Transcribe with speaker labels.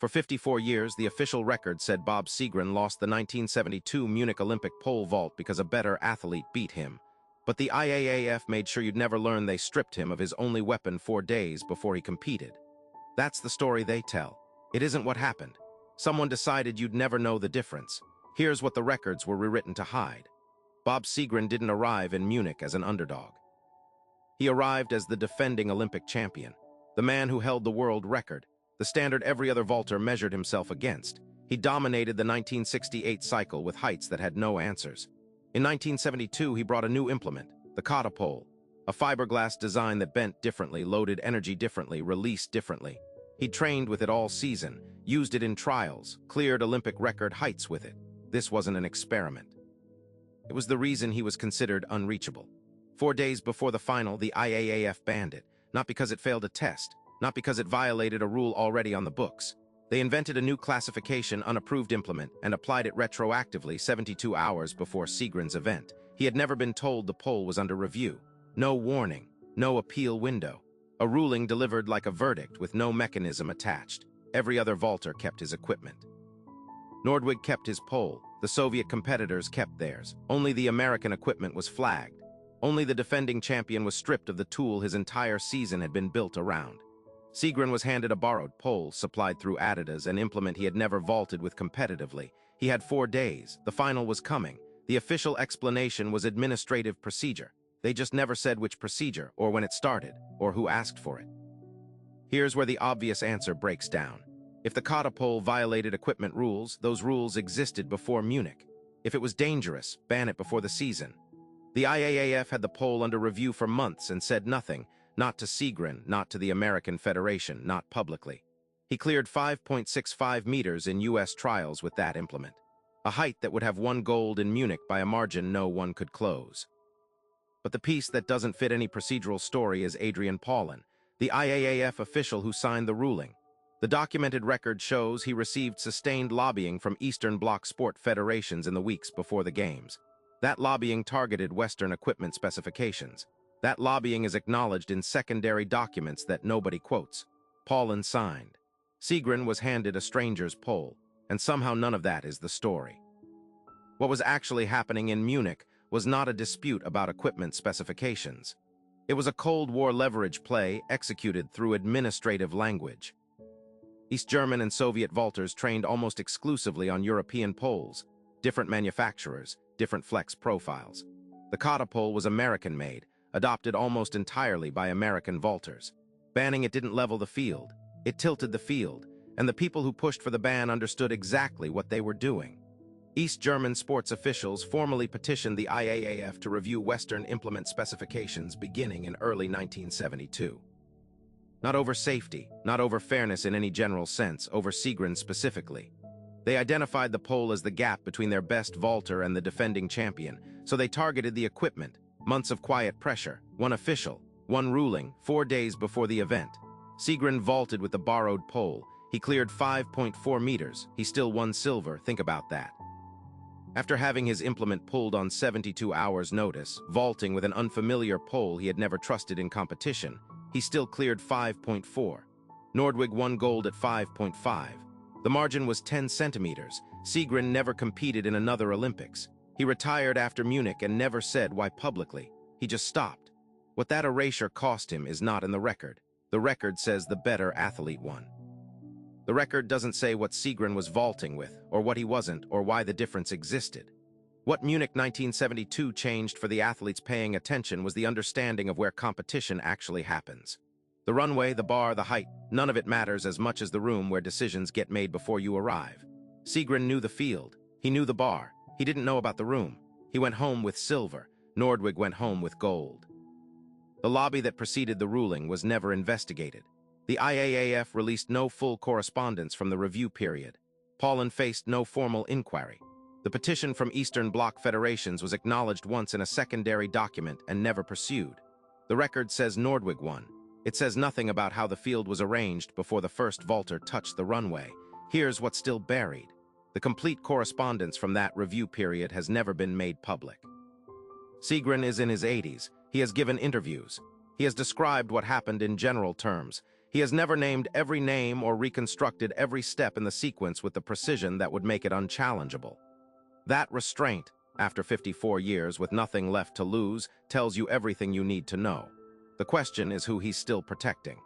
Speaker 1: For 54 years, the official record said Bob Seagren lost the 1972 Munich Olympic pole vault because a better athlete beat him. But the IAAF made sure you'd never learn they stripped him of his only weapon 4 days before he competed. That's the story they tell. It isn't what happened. Someone decided you'd never know the difference. Here's what the records were rewritten to hide. Bob Seagren didn't arrive in Munich as an underdog. He arrived as the defending Olympic champion, the man who held the world record, the standard every other vaulter measured himself against. He dominated the 1968 cycle with heights that had no answers. In 1972, he brought a new implement, the catapole, a fiberglass design that bent differently, loaded energy differently, released differently. He trained with it all season, used it in trials, cleared Olympic record heights with it. This wasn't an experiment. It was the reason he was considered unreachable. 4 days before the final, the IAAF banned it, not because it failed a test, not because it violated a rule already on the books. They invented a new classification, unapproved implement, and applied it retroactively 72 hours before Seagren's event. He had never been told the pole was under review. No warning, no appeal window. A ruling delivered like a verdict with no mechanism attached. Every other vaulter kept his equipment. Nordwig kept his pole. The Soviet competitors kept theirs. Only the American equipment was flagged. Only the defending champion was stripped of the tool his entire season had been built around. Seagren was handed a borrowed pole supplied through Adidas, an implement he had never vaulted with competitively. He had 4 days. The final was coming. The official explanation was administrative procedure. They just never said which procedure, or when it started, or who asked for it. Here's where the obvious answer breaks down. If the catapole violated equipment rules, those rules existed before Munich. If it was dangerous, ban it before the season. The IAAF had the pole under review for months and said nothing, not to Seagren, not to the American Federation, not publicly. He cleared 5.65 meters in U.S. trials with that implement, a height that would have won gold in Munich by a margin no one could close. But the piece that doesn't fit any procedural story is Adrian Paulin, the IAAF official who signed the ruling. The documented record shows he received sustained lobbying from Eastern Bloc sport federations in the weeks before the Games. That lobbying targeted Western equipment specifications. That lobbying is acknowledged in secondary documents that nobody quotes. Paulin signed. Seagren was handed a stranger's pole, and somehow none of that is the story. What was actually happening in Munich was not a dispute about equipment specifications. It was a Cold War leverage play executed through administrative language. East German and Soviet vaulters trained almost exclusively on European poles, different manufacturers, different flex profiles. The catapole was American-made, adopted almost entirely by American vaulters. Banning it didn't level the field. It tilted the field, and the people who pushed for the ban understood exactly what they were doing. East German sports officials formally petitioned the IAAF to review Western implement specifications beginning in early 1972. Not over safety, not over fairness in any general sense, over Seagren specifically. They identified the pole as the gap between their best vaulter and the defending champion, so they targeted the equipment. Months of quiet pressure, one official, one ruling, 4 days before the event. Seagren vaulted with the borrowed pole. He cleared 5.4 meters. He still won silver. Think about that. After having his implement pulled on 72 hours' notice, vaulting with an unfamiliar pole he had never trusted in competition, he still cleared 5.4. Nordwig won gold at 5.5. The margin was 10 centimeters. Seagren never competed in another Olympics. He retired after Munich and never said why publicly. He just stopped. What that erasure cost him is not in the record. The record says the better athlete won. The record doesn't say what Seagren was vaulting with, or what he wasn't, or why the difference existed. What Munich 1972 changed for the athletes paying attention was the understanding of where competition actually happens. The runway, the bar, the height, none of it matters as much as the room where decisions get made before you arrive. Seagren knew the field. He knew the bar. He didn't know about the room. He went home with silver. Nordwig went home with gold. The lobby that preceded the ruling was never investigated. The IAAF released no full correspondence from the review period. Paulin faced no formal inquiry. The petition from Eastern Bloc federations was acknowledged once in a secondary document and never pursued. The record says Nordwig won. It says nothing about how the field was arranged before the first vaulter touched the runway. Here's what's still buried. The complete correspondence from that review period has never been made public. Seagren is in his 80s. He has given interviews. He has described what happened in general terms. He has never named every name or reconstructed every step in the sequence with the precision that would make it unchallengeable. That restraint, after 54 years with nothing left to lose, tells you everything you need to know. The question is who he's still protecting.